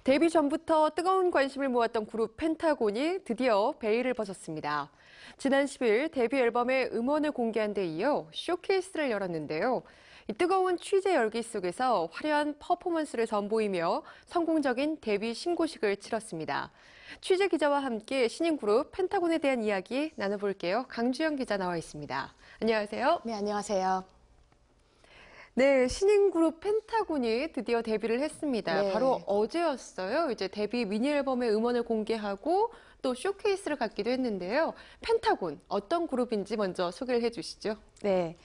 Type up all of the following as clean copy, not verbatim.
데뷔 전부터 뜨거운 관심을 모았던 그룹 펜타곤이 드디어 베일을 벗었습니다. 지난 10일 데뷔 앨범의 음원을 공개한 데 이어 쇼케이스를 열었는데요. 이 뜨거운 취재 열기 속에서 화려한 퍼포먼스를 선보이며 성공적인 데뷔 신고식을 치렀습니다. 취재 기자와 함께 신인 그룹 펜타곤에 대한 이야기 나눠볼게요. 강주영 기자 나와 있습니다. 안녕하세요. 네, 안녕하세요. 네, 신인 그룹 펜타곤이 드디어 데뷔를 했습니다. 네. 바로 어제였어요. 이제 데뷔 미니 앨범의 음원을 공개하고 또 쇼케이스를 갖기도 했는데요. 펜타곤, 어떤 그룹인지 먼저 소개를 해주시죠. 네.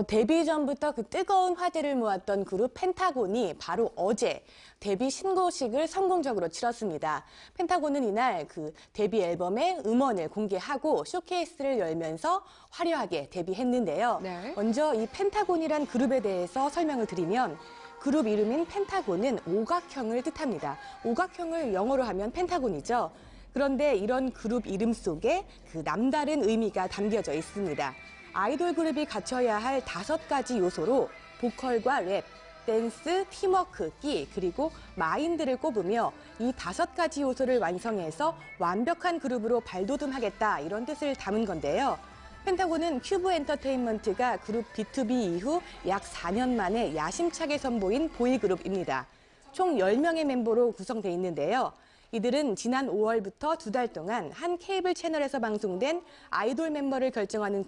데뷔 전부터 그 뜨거운 화제를 모았던 그룹 펜타곤이 바로 어제 데뷔 신고식을 성공적으로 치렀습니다. 펜타곤은 이날 그 데뷔 앨범의 음원을 공개하고 쇼케이스를 열면서 화려하게 데뷔했는데요. 네. 먼저 이 펜타곤이란 그룹에 대해서 설명을 드리면 그룹 이름인 펜타곤은 오각형을 뜻합니다. 오각형을 영어로 하면 펜타곤이죠. 그런데 이런 그룹 이름 속에 그 남다른 의미가 담겨져 있습니다. 아이돌 그룹이 갖춰야 할 5가지 요소로 보컬과 랩, 댄스, 팀워크, 끼, 그리고 마인드를 꼽으며 이 5가지 요소를 완성해서 완벽한 그룹으로 발돋움하겠다 이런 뜻을 담은 건데요. 펜타곤은 큐브 엔터테인먼트가 그룹 B2B 이후 약 4년 만에 야심차게 선보인 보이그룹입니다. 총 10명의 멤버로 구성되어 있는데요. 이들은 지난 5월부터 2달 동안 한 케이블 채널에서 방송된 아이돌 멤버를 결정하는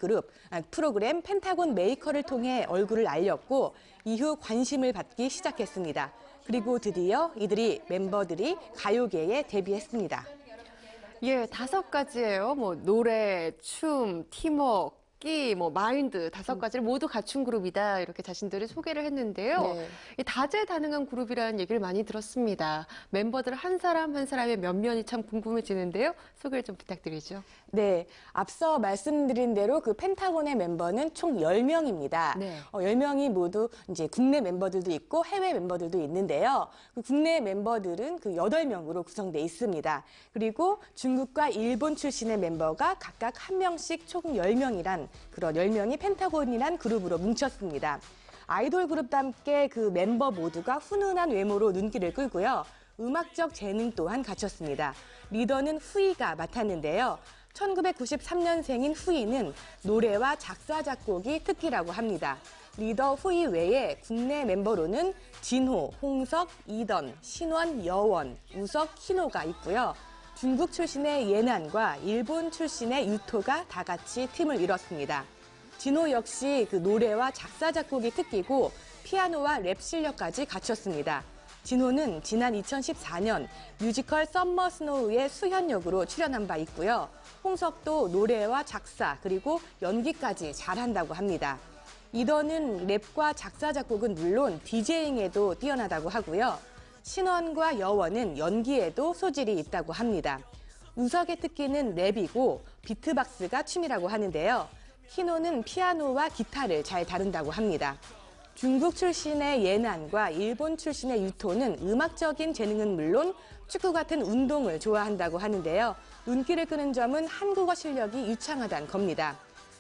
프로그램 펜타곤 메이커를 통해 얼굴을 알렸고 이후 관심을 받기 시작했습니다. 그리고 드디어 이들이 멤버들이 가요계에 데뷔했습니다. 예, 5가지예요. 뭐 노래, 춤, 팀워크, 끼, 마인드 5가지를 모두 갖춘 그룹이다. 이렇게 자신들을 소개를 했는데요. 네. 이 다재다능한 그룹이라는 얘기를 많이 들었습니다. 멤버들 한 사람 한 사람의 면면이 참 궁금해지는데요. 소개를 좀 부탁드리죠. 네, 앞서 말씀드린 대로 그 펜타곤의 멤버는 총 10명입니다. 네. 10명이 모두 이제 국내 멤버들도 있고 해외 멤버들도 있는데요. 그 국내 멤버들은 그 8명으로 구성돼 있습니다. 그리고 중국과 일본 출신의 멤버가 각각 1명씩 총 10명이란 그런 10명이 펜타곤이란 그룹으로 뭉쳤습니다. 아이돌 그룹답게 그 멤버 모두가 훈훈한 외모로 눈길을 끌고요. 음악적 재능 또한 갖췄습니다. 리더는 후이가 맡았는데요. 1993년생인 후이는 노래와 작사, 작곡이 특기라고 합니다. 리더 후이 외에 국내 멤버로는 진호, 홍석, 이던, 신원, 여원, 우석, 희노가 있고요. 중국 출신의 예난과 일본 출신의 유토가 다 같이 팀을 이뤘습니다. 진호 역시 그 노래와 작사, 작곡이 특기고 피아노와 랩 실력까지 갖췄습니다. 진호는 지난 2014년 뮤지컬 썸머 스노우의 수현 역으로 출연한 바 있고요. 홍석도 노래와 작사 그리고 연기까지 잘한다고 합니다. 이던은 랩과 작사, 작곡은 물론 디제잉에도 뛰어나다고 하고요. 신원과 여원은 연기에도 소질이 있다고 합니다. 우석의 특기는 랩이고 비트박스가 취미라고 하는데요. 희노는 피아노와 기타를 잘 다룬다고 합니다. 중국 출신의 예난과 일본 출신의 유토는 음악적인 재능은 물론 축구 같은 운동을 좋아한다고 하는데요. 눈길을 끄는 점은 한국어 실력이 유창하다는 겁니다.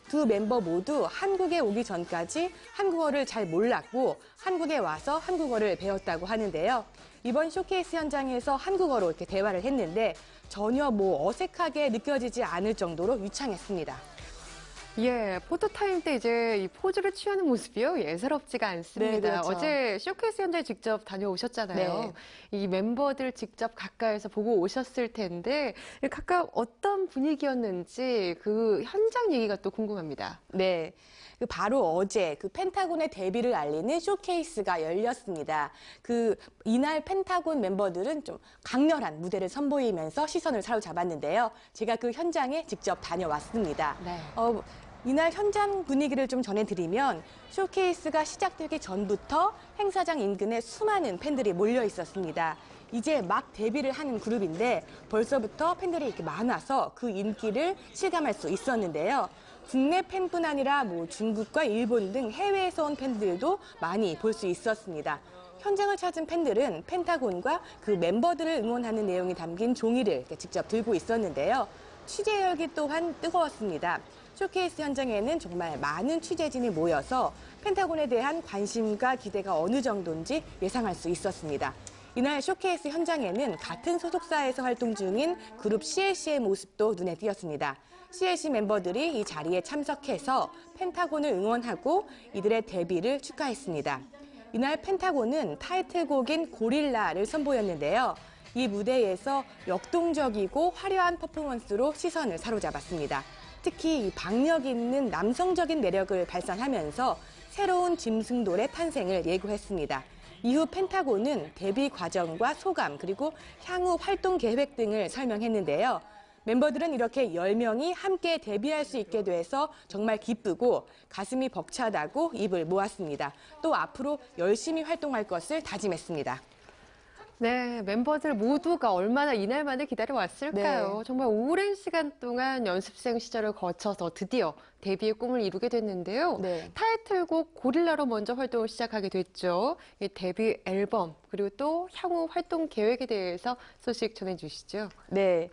두 멤버 모두 한국에 오기 전까지 한국어를 잘 몰랐고 한국에 와서 한국어를 배웠다고 하는데요. 이번 쇼케이스 현장에서 한국어로 이렇게 대화를 했는데 전혀 어색하게 느껴지지 않을 정도로 유창했습니다. 예, 포토타임 때 이제 이 포즈를 취하는 모습이요. 예사롭지가 않습니다. 네, 그렇죠. 어제 쇼케이스 현장에 직접 다녀오셨잖아요. 네. 이 멤버들 직접 가까이서 보고 오셨을 텐데 각각 어떤 분위기였는지 그 현장 얘기가 또 궁금합니다. 네. 바로 어제 그 펜타곤의 데뷔를 알리는 쇼케이스가 열렸습니다. 이날 펜타곤 멤버들은 좀 강렬한 무대를 선보이면서 시선을 사로잡았는데요. 제가 그 현장에 직접 다녀왔습니다. 네. 이날 현장 분위기를 좀 전해드리면 쇼케이스가 시작되기 전부터 행사장 인근에 수많은 팬들이 몰려 있었습니다. 이제 막 데뷔를 하는 그룹인데 벌써부터 팬들이 이렇게 많아서 그 인기를 실감할 수 있었는데요. 국내 팬뿐 아니라 중국과 일본 등 해외에서 온 팬들도 많이 볼 수 있었습니다. 현장을 찾은 팬들은 펜타곤과 그 멤버들을 응원하는 내용이 담긴 종이를 이렇게 직접 들고 있었는데요. 취재 열기 또한 뜨거웠습니다. 쇼케이스 현장에는 정말 많은 취재진이 모여서 펜타곤에 대한 관심과 기대가 어느 정도인지 예상할 수 있었습니다. 이날 쇼케이스 현장에는 같은 소속사에서 활동 중인 그룹 CLC의 모습도 눈에 띄었습니다. CLC 멤버들이 이 자리에 참석해서 펜타곤을 응원하고 이들의 데뷔를 축하했습니다. 이날 펜타곤은 타이틀곡인 고릴라를 선보였는데요. 이 무대에서 역동적이고 화려한 퍼포먼스로 시선을 사로잡았습니다. 특히 이 박력 있는 남성적인 매력을 발산하면서 새로운 짐승돌의 탄생을 예고했습니다. 이후 펜타곤은 데뷔 과정과 소감 그리고 향후 활동 계획 등을 설명했는데요. 멤버들은 이렇게 10명이 함께 데뷔할 수 있게 돼서 정말 기쁘고 가슴이 벅차다고 입을 모았습니다. 또 앞으로 열심히 활동할 것을 다짐했습니다. 네, 멤버들 모두가 얼마나 이날만을 기다려왔을까요? 네. 정말 오랜 시간 동안 연습생 시절을 거쳐서 드디어 데뷔의 꿈을 이루게 됐는데요. 네. 타이틀곡 고릴라로 먼저 활동을 시작하게 됐죠. 이 데뷔 앨범 그리고 또 향후 활동 계획에 대해서 소식 전해주시죠. 네.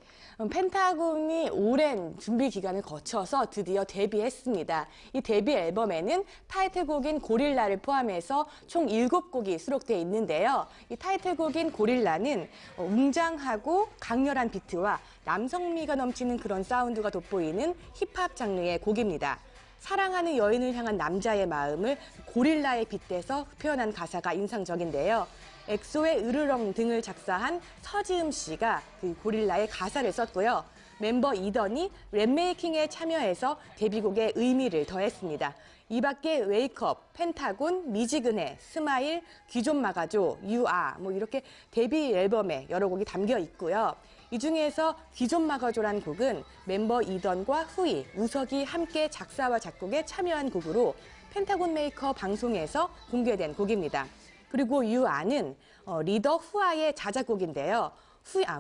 펜타곤이 오랜 준비 기간을 거쳐서 드디어 데뷔했습니다. 이 데뷔 앨범에는 타이틀곡인 고릴라를 포함해서 총 7곡이 수록되어 있는데요. 이 타이틀곡인 고릴라는 웅장하고 강렬한 비트와 남성미가 넘치는 그런 사운드가 돋보이는 힙합 장르의 곡입니다. 사랑하는 여인을 향한 남자의 마음을 고릴라에 빗대서 표현한 가사가 인상적인데요. 엑소의 으르렁 등을 작사한 서지음 씨가 그 고릴라의 가사를 썼고요. 멤버 이던이 랩메이킹에 참여해서 데뷔곡에 의미를 더했습니다. 이 밖에 웨이크업, 펜타곤, 미지근해, 스마일, 귀 좀 막아줘, 유아 이렇게 데뷔 앨범에 여러 곡이 담겨 있고요. 이 중에서 귀 좀 막아줘란 곡은 멤버 이던과 후이, 우석이 함께 작사와 작곡에 참여한 곡으로 펜타곤 메이커 방송에서 공개된 곡입니다. 그리고 유아는 리더 후아의 자작곡인데요.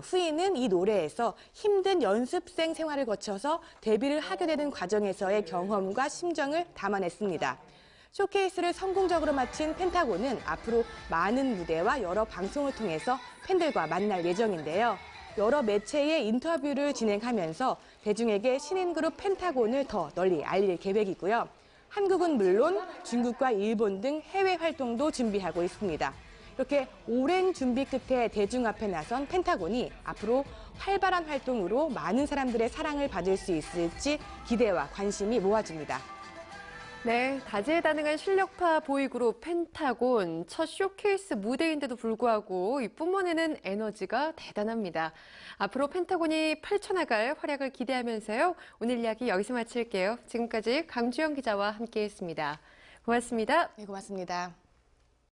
후이는 이 노래에서 힘든 연습생 생활을 거쳐서 데뷔를 하게 되는 과정에서의 경험과 심정을 담아냈습니다. 쇼케이스를 성공적으로 마친 펜타곤은 앞으로 많은 무대와 여러 방송을 통해서 팬들과 만날 예정인데요. 여러 매체의 인터뷰를 진행하면서 대중에게 신인 그룹 펜타곤을 더 널리 알릴 계획이고요. 한국은 물론 중국과 일본 등 해외 활동도 준비하고 있습니다. 이렇게 오랜 준비 끝에 대중 앞에 나선 펜타곤이 앞으로 활발한 활동으로 많은 사람들의 사랑을 받을 수 있을지 기대와 관심이 모아집니다. 네, 다재다능한 실력파 보이그룹 펜타곤 첫 쇼케이스 무대인데도 불구하고 이 뿜어내는 에너지가 대단합니다. 앞으로 펜타곤이 펼쳐나갈 활약을 기대하면서요. 오늘 이야기 여기서 마칠게요. 지금까지 강주영 기자와 함께했습니다. 고맙습니다. 네, 고맙습니다.